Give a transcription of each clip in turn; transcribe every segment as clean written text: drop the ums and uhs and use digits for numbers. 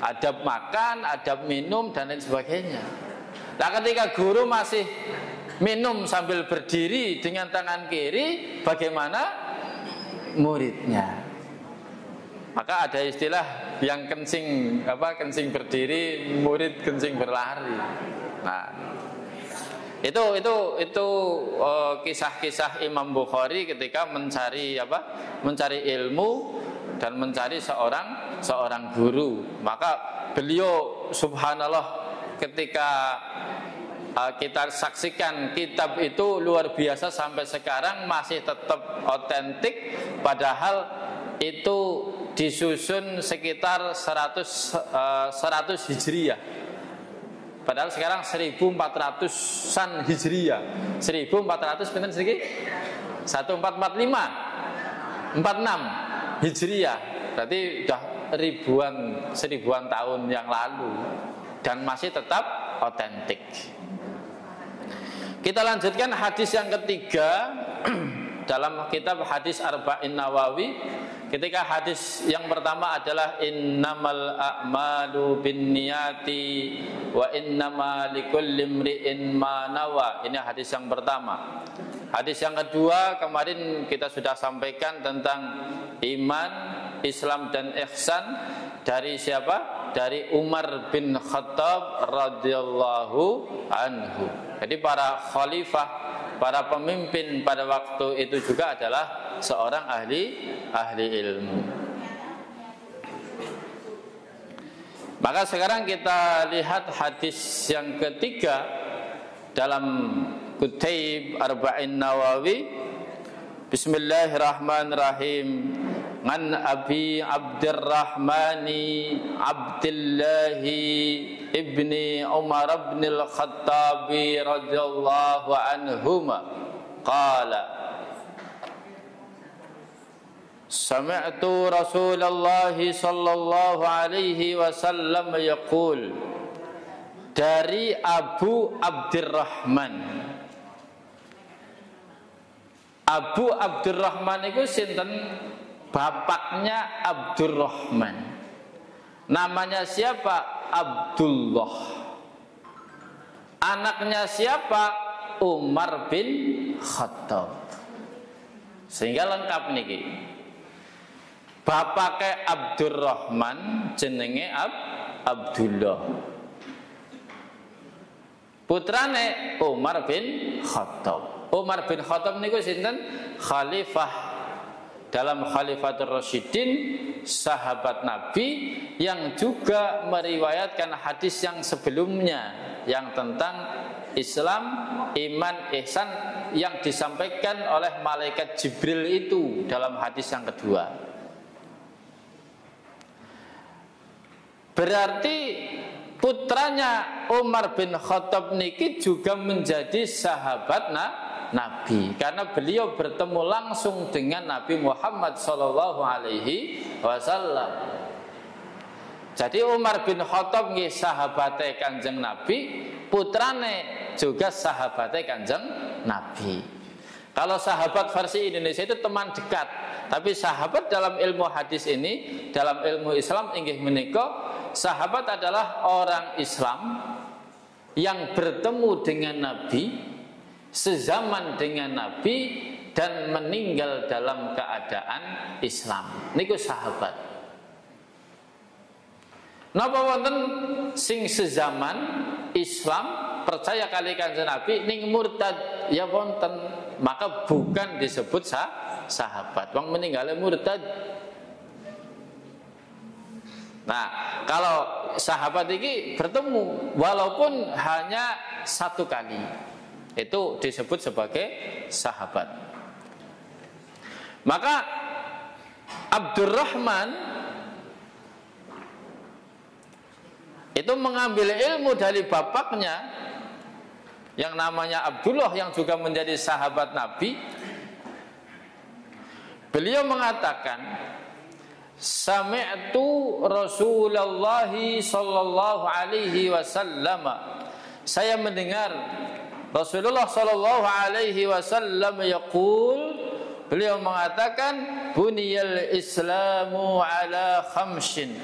adab makan, adab minum dan lain sebagainya. Nah, ketika guru masih minum sambil berdiri dengan tangan kiri, bagaimana muridnya? Maka ada istilah yang kencing berdiri, murid kencing berlari. Nah, itu kisah-kisah Imam Bukhari ketika mencari ilmu dan mencari seorang guru. Maka beliau subhanallah ketika kita saksikan kitab itu luar biasa sampai sekarang masih tetap otentik, padahal itu disusun sekitar 100 Hijriyah. Padahal sekarang 1400-an Hijriyah. 1400 pinten sedikit? 1445 46 Hijriyah. Berarti sudah seribuan tahun yang lalu dan masih tetap otentik. Kita lanjutkan hadis yang ketiga dalam kitab hadis Arba'in Nawawi. Ketika hadis yang pertama adalah innamal a'malu binniyati wa innama likulli imri'in ma nawa. Ini hadis yang pertama. Hadis yang kedua kemarin kita sudah sampaikan tentang iman, Islam dan ihsan dari siapa? Dari Umar bin Khattab radhiyallahu anhu. Jadi para khalifah, para pemimpin pada waktu itu juga adalah seorang ahli ilmu. Maka sekarang kita lihat hadis yang ketiga dalam Kutub Arba'in Nawawi. Bismillahirrahmanirrahim. An Abi Abdurrahmani Abdillahi ibni Umar ibn al-Khattab radhiyallahu anhuma qala sami'tu Rasulullah sallallahu alaihi wasallam yaqul. Dari Abu Abdurrahman. Abu Abdurrahman itu sinten? Bapaknya Abdurrahman. Namanya siapa? Abdullah. Anaknya siapa? Umar bin Khattab. Sehingga lengkap niki. Bapaknya Abdurrahman jenenge Abdullah. Putrane Umar bin Khattab. Umar bin Khattab niku sinten? Khalifah dalam Khalifatul Rasyidin, sahabat Nabi yang juga meriwayatkan hadis yang sebelumnya yang tentang Islam, iman, ihsan yang disampaikan oleh malaikat Jibril itu dalam hadis yang kedua. Berarti putranya Umar bin Khattab niki juga menjadi sahabat Nabi karena beliau bertemu langsung dengan Nabi Muhammad sallallahu alaihi wasallam. Jadi Umar bin Khattab nggih sahabate Kanjeng Nabi, putrane juga sahabate Kanjeng Nabi. Kalau sahabat versi Indonesia itu teman dekat, tapi sahabat dalam ilmu hadis ini, dalam ilmu Islam inggih menika sahabat adalah orang Islam yang bertemu dengan Nabi, sezaman dengan Nabi dan meninggal dalam keadaan Islam. Niku sahabat. Napa wonten sing sezaman Islam percaya kali Kanjeng Nabi ning murtad ya wonten, maka bukan disebut sahabat. Wong meninggal murtad. Nah, kalau sahabat ini bertemu walaupun hanya satu kali, itu disebut sebagai sahabat. Maka Abdurrahman itu mengambil ilmu dari bapaknya yang namanya Abdullah yang juga menjadi sahabat Nabi. Beliau mengatakan, sami'tu Rasulullah sallallahu alaihi wasallam. Saya mendengar Rasulullah sallallahu alaihi wasallam yaqul, beliau mengatakan buniyal islamu ala khamsin.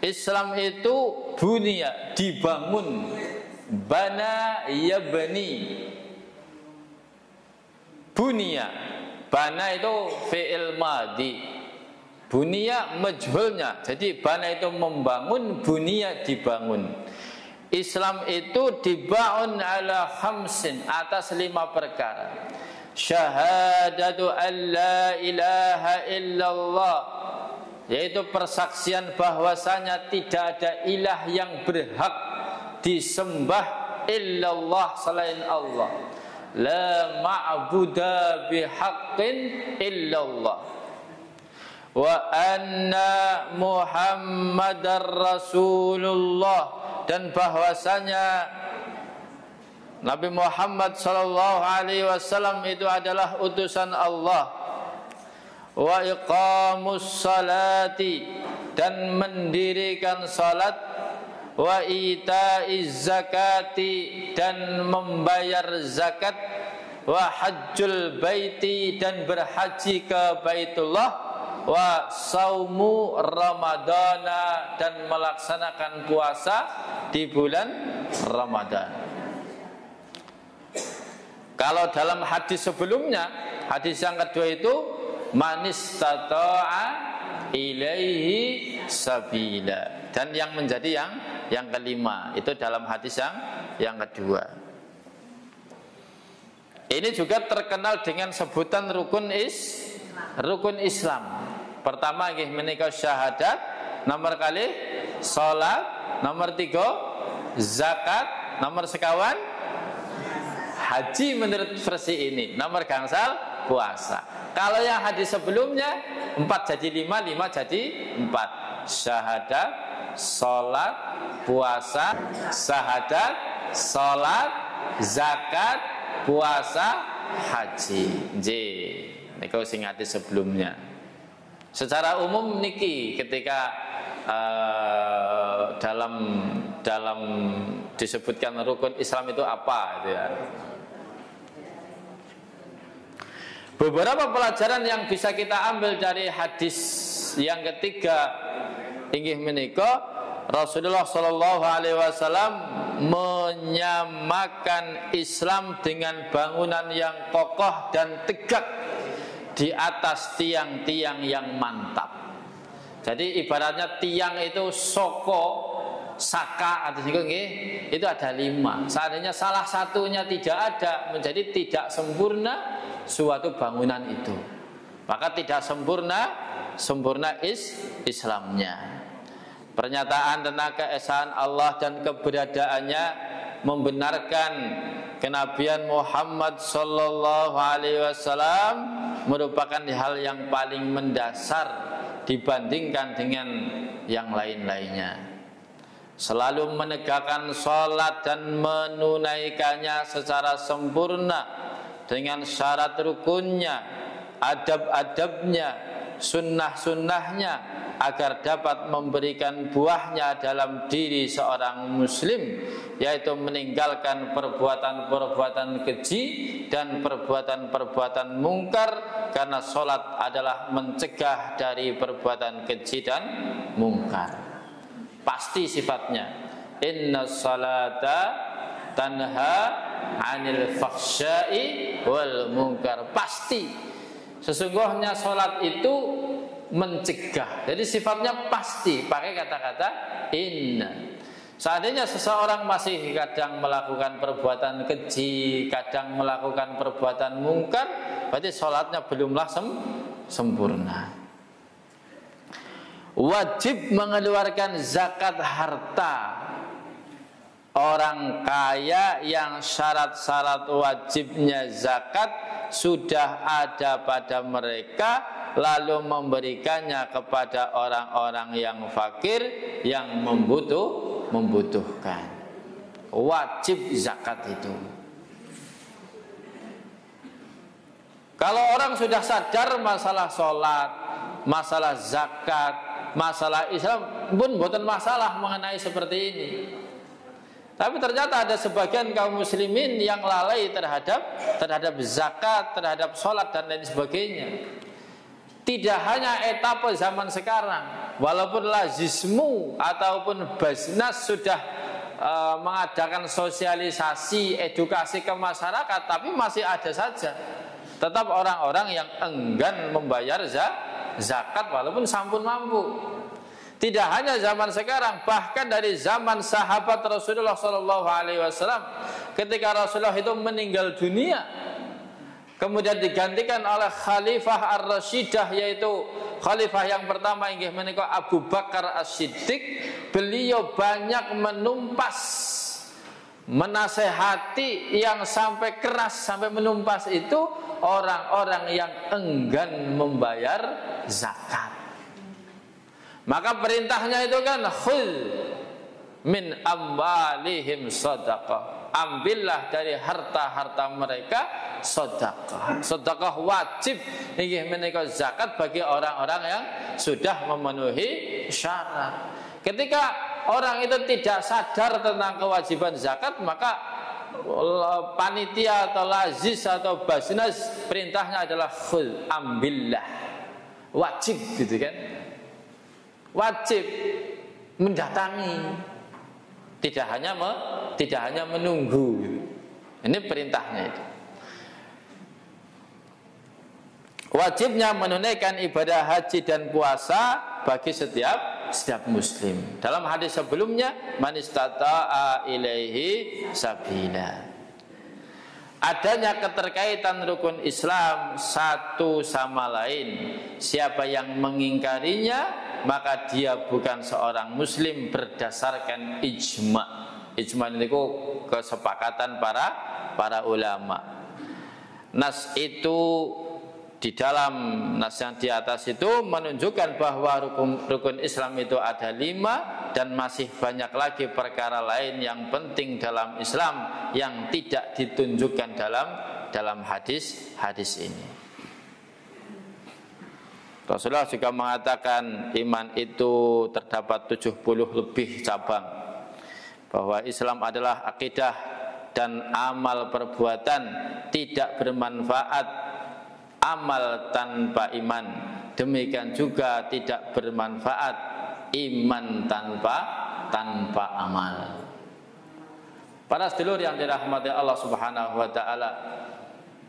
Islam itu bunya, dibangun. Bana yabni. Bunya. Bana itu fi'il madhi. Bunya majhulnya. Jadi bana itu membangun, bunya dibangun. Islam itu dibangun ala khamsin, atas 5 perkara. Syahadatu an la ilaha illallah, yaitu persaksian bahwasanya tidak ada ilah yang berhak disembah illallah selain Allah. La ma'buda bihaqqin illallah. Wa anna Muhammadar Rasulullah, dan bahwasanya Nabi Muhammad sallallahu alaihi wasallam itu adalah utusan Allah. Wa iqamus salati, dan mendirikan salat. Wa itaiz zakati, dan membayar zakat. Wa hajjul baiti, dan berhaji ke Baitullah. Wa saumu ramadana, dan melaksanakan puasa di bulan Ramadan. Kalau dalam hadis sebelumnya, hadis yang kedua itu manis tata'a ilaihi sabila, dan yang menjadi yang kelima itu dalam hadis yang kedua. Ini juga terkenal dengan sebutan rukun Islam. Pertama nggih menika syahadat, nomor kali salat, nomor 3 zakat, nomor sekawan haji menurut versi ini, nomor gangsal puasa. Kalau yang hadis sebelumnya 4 jadi 5, 5 jadi 4. Syahadat, salat, puasa, syahadat, salat, zakat, puasa, haji. J. Niku sing hadis sebelumnya. Secara umum niki ketika dalam disebutkan rukun Islam itu apa itu ya. Beberapa pelajaran yang bisa kita ambil dari hadis yang ketiga inggih menika, Rasulullah sallallahu alaihi wasallam menyamakan Islam dengan bangunan yang kokoh dan tegak di atas tiang-tiang yang mantap. Jadi ibaratnya tiang itu saka atau itu ada 5. Seandainya salah satunya tidak ada, menjadi tidak sempurna suatu bangunan itu. Maka tidak sempurna Islamnya. Pernyataan tentang keesaan Allah dan keberadaannya membenarkan kenabian Muhammad sallallahu alaihi wasallam merupakan hal yang paling mendasar dibandingkan dengan yang lain-lainnya. Selalu menegakkan sholat dan menunaikannya secara sempurna dengan syarat rukunnya, adab-adabnya, sunnah-sunnahnya, agar dapat memberikan buahnya dalam diri seorang muslim, yaitu meninggalkan perbuatan-perbuatan keji dan perbuatan-perbuatan mungkar, karena sholat adalah mencegah dari perbuatan keji dan mungkar. Pasti sifatnya, inna salata tanha anil fakhsya'i wal munkar. Pasti sesungguhnya sholat itu mencegah. Jadi sifatnya pasti, pakai kata-kata inna. Seandainya seseorang masih kadang melakukan perbuatan keji, kadang melakukan perbuatan mungkar, berarti sholatnya belumlah sempurna. Wajib mengeluarkan zakat harta. Orang kaya yang syarat-syarat wajibnya zakat sudah ada pada mereka, lalu memberikannya kepada orang-orang yang fakir, yang membutuhkan. Wajib zakat itu. Kalau orang sudah sadar masalah sholat, masalah zakat, masalah Islam pun bukan masalah mengenai seperti ini. Tapi ternyata ada sebagian kaum muslimin yang lalai terhadap zakat, terhadap sholat dan lain sebagainya. Tidak hanya etapa zaman sekarang, walaupun lazismu ataupun Basnas sudah mengadakan sosialisasi, edukasi ke masyarakat, tapi masih ada saja tetap orang-orang yang enggan membayar zakat walaupun sampun mampu. Tidak hanya zaman sekarang, bahkan dari zaman sahabat Rasulullah SAW, ketika Rasulullah itu meninggal dunia, kemudian digantikan oleh Khalifah Ar-Rasyidah, yaitu Khalifah yang pertama inggih menika Abu Bakar As-Siddiq. Beliau banyak menumpas, menasehati yang sampai keras, sampai menumpas itu orang-orang yang enggan membayar zakat. Maka perintahnya itu kan khudz min amwalihim shadaqah. Ambillah dari harta-harta mereka sedekah. Sedekah wajib inggih menika zakat bagi orang-orang yang sudah memenuhi syarat. Ketika orang itu tidak sadar tentang kewajiban zakat, maka panitia atau lazis atau Basnas perintahnya adalah khudz, ambillah. Wajib gitu kan? Wajib mendatangi, tidak hanya menunggu. Ini perintahnya itu. Wajibnya menunaikan ibadah haji dan puasa bagi setiap muslim. Dalam hadis sebelumnya, man istata'a ilaihi sabila. Adanya keterkaitan rukun Islam satu sama lain. Siapa yang mengingkarinya, maka dia bukan seorang muslim berdasarkan ijma. Ijma itu kesepakatan para ulama. Nas itu di dalam nas yang di atas itu menunjukkan bahwa rukun Islam itu ada 5, dan masih banyak lagi perkara lain yang penting dalam Islam yang tidak ditunjukkan dalam hadis ini. Rasulullah juga mengatakan iman itu terdapat 70 lebih cabang, bahwa Islam adalah akidah dan amal perbuatan, tidak bermanfaat amal tanpa iman. Demikian juga tidak bermanfaat iman tanpa amal. Para sedulur yang dirahmati Allah Subhanahu wa taala,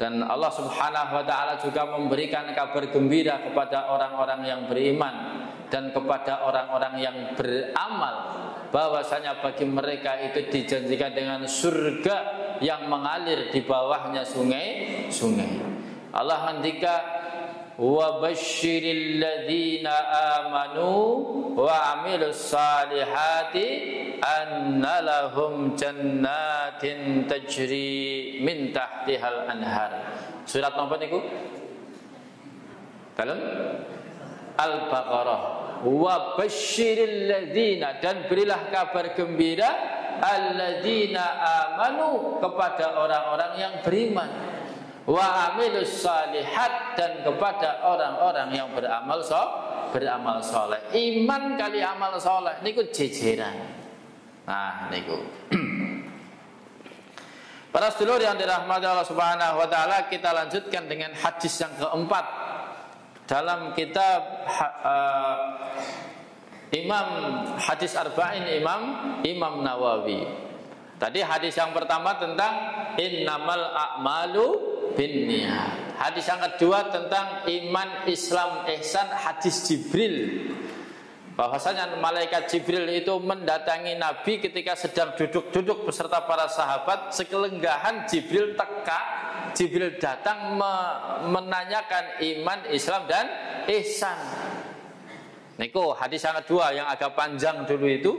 dan Allah Subhanahu wa taala juga memberikan kabar gembira kepada orang-orang yang beriman dan kepada orang-orang yang beramal, bahwasanya bagi mereka itu dijanjikan dengan surga yang mengalir di bawahnya sungai-sungai. Allah ngendika, wa basyiril ladzina amanu wa amilus salihati anna lahum jannatin tajri min tahtihal anhar. Surat napa niku? Dalam Al-Baqarah. Wa basyiril ladzina, dan berilah kabar gembira alladzina amanu, kepada orang-orang yang beriman, wa amilus salihat, dan kepada orang-orang yang beramal soleh. Iman kali amal soleh niku jejeran. Nah niku. Para sedulur yang dirahmati Allah Subhanahu wa taala, kita lanjutkan dengan hadis yang keempat dalam kitab Imam Hadis Arba'in Imam Nawawi. Tadi hadis yang pertama tentang innamal a'malu binniyat. Hadis yang kedua tentang iman, Islam, ihsan, hadis Jibril, bahwasanya malaikat Jibril itu mendatangi Nabi ketika sedang duduk-duduk beserta para sahabat. Sekelenggahan Jibril Jibril datang menanyakan iman, Islam, dan ihsan. Niku hadis yang kedua yang agak panjang dulu itu.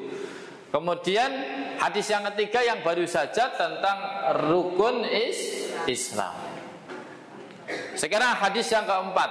Kemudian hadis yang ketiga yang baru saja tentang rukun Islam. Sekarang hadis yang keempat.